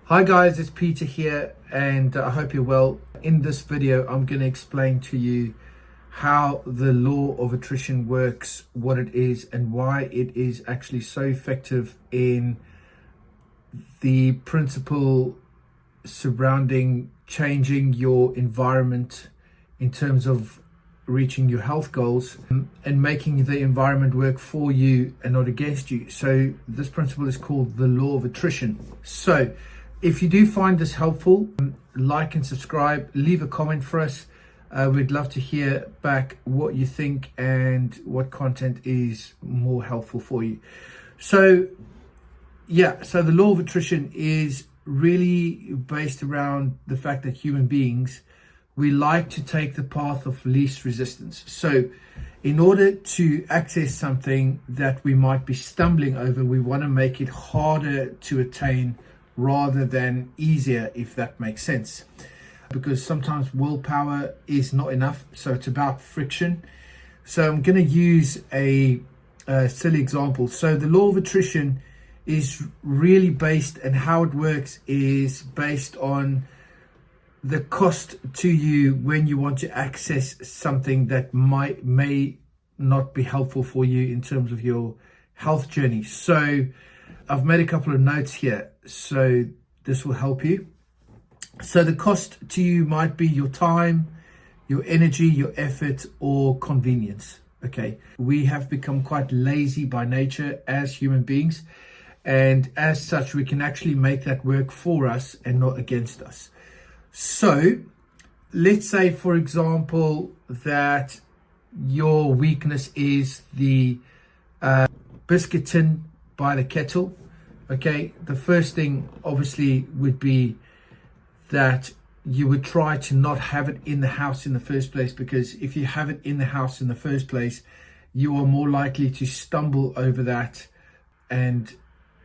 Hi guys, it's Peter here and I hope you're well. In this video, I'm going to explain to you how the law of attrition works, what it is, and why it is actually so effective in the principle surrounding changing your environment in terms of reaching your health goals and making the environment work for you and not against you. So this principle is called the law of attrition. So if you do find this helpful, like and subscribe, leave a comment for us. We'd love to hear back what you think and what content is more helpful for you. So the law of attrition is really based around the fact that human beings, we like to take the path of least resistance. So in order to access something that we might be stumbling over, we want to make it harder to attain rather than easier, if that makes sense. Because sometimes willpower is not enough, so it's about friction. So I'm going to use a silly example. So the law of attrition is really based, and how it works is based on the cost to you when you want to access something that may not be helpful for you in terms of your health journey. So I've made a couple of notes here, so this will help you. So the cost to you might be your time, your energy, your effort, or convenience. Okay, we have become quite lazy by nature as human beings, and as such we can actually make that work for us and not against us. So let's say, for example, that your weakness is the biscuit tin by the kettle. Okay, the first thing obviously would be that you would try to not have it in the house in the first place, because if you have it in the house in the first place, you are more likely to stumble over that, and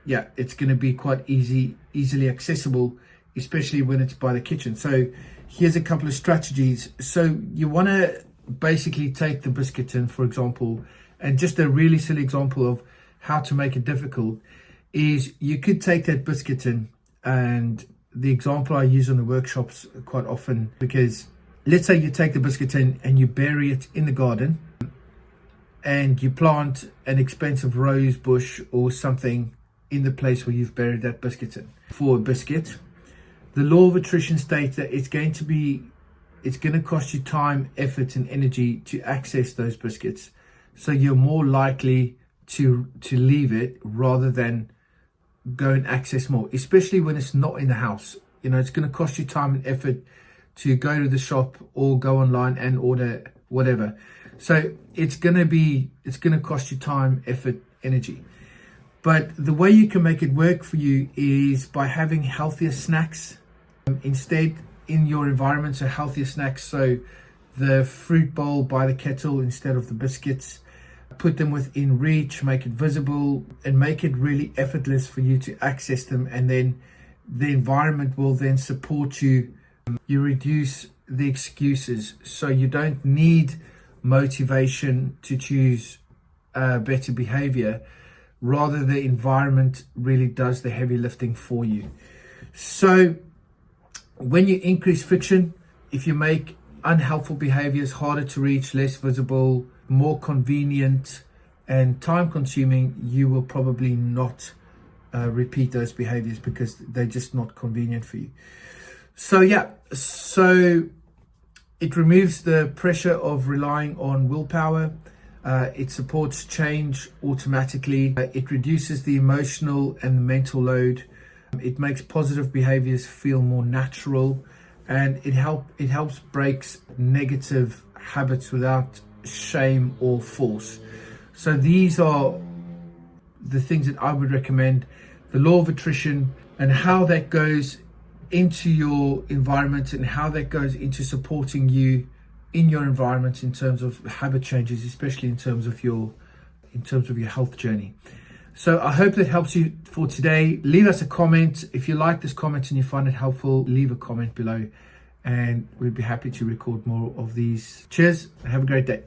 it's going to be quite easily accessible, especially when it's by the kitchen. So here's a couple of strategies. So you want to basically take the biscuit tin, for example, and just a really silly example of how to make it difficult is you could take that biscuit tin, and the example I use on the workshops quite often, because let's say you take the biscuit tin and you bury it in the garden and you plant an expensive rose bush or something in the place where you've buried that biscuit tin. For a biscuit, the law of attrition states that it's going to cost you time, effort, and energy to access those biscuits. So you're more likely to leave it rather than go and access more, especially when it's not in the house. You know, it's going to cost you time and effort to go to the shop or go online and order whatever. So it's going to cost you time, effort, energy. But the way you can make it work for you is by having healthier snacks instead in your environment. So healthier snacks, so the fruit bowl by the kettle instead of the biscuits. Put them within reach, make it visible, and make it really effortless for you to access them, and then the environment will then support you. You reduce the excuses, so you don't need motivation to choose better behavior. Rather, the environment really does the heavy lifting for you. So when you increase friction, if you make unhelpful behaviors harder to reach, less visible, more convenient, and time consuming, you will probably not repeat those behaviors because they're just not convenient for you. So it removes the pressure of relying on willpower. It supports change automatically. It reduces the emotional and the mental load. It makes positive behaviors feel more natural, and it helps breaks negative habits without shame or force. So these are the things that I would recommend. The law of attrition and how that goes into your environment and how that goes into supporting you in your environment in terms of habit changes, especially in terms of your health journey. So I hope that helps you for today. Leave us a comment. If you like this comment and you find it helpful, leave a comment below and we'd be happy to record more of these. Cheers. Have a great day.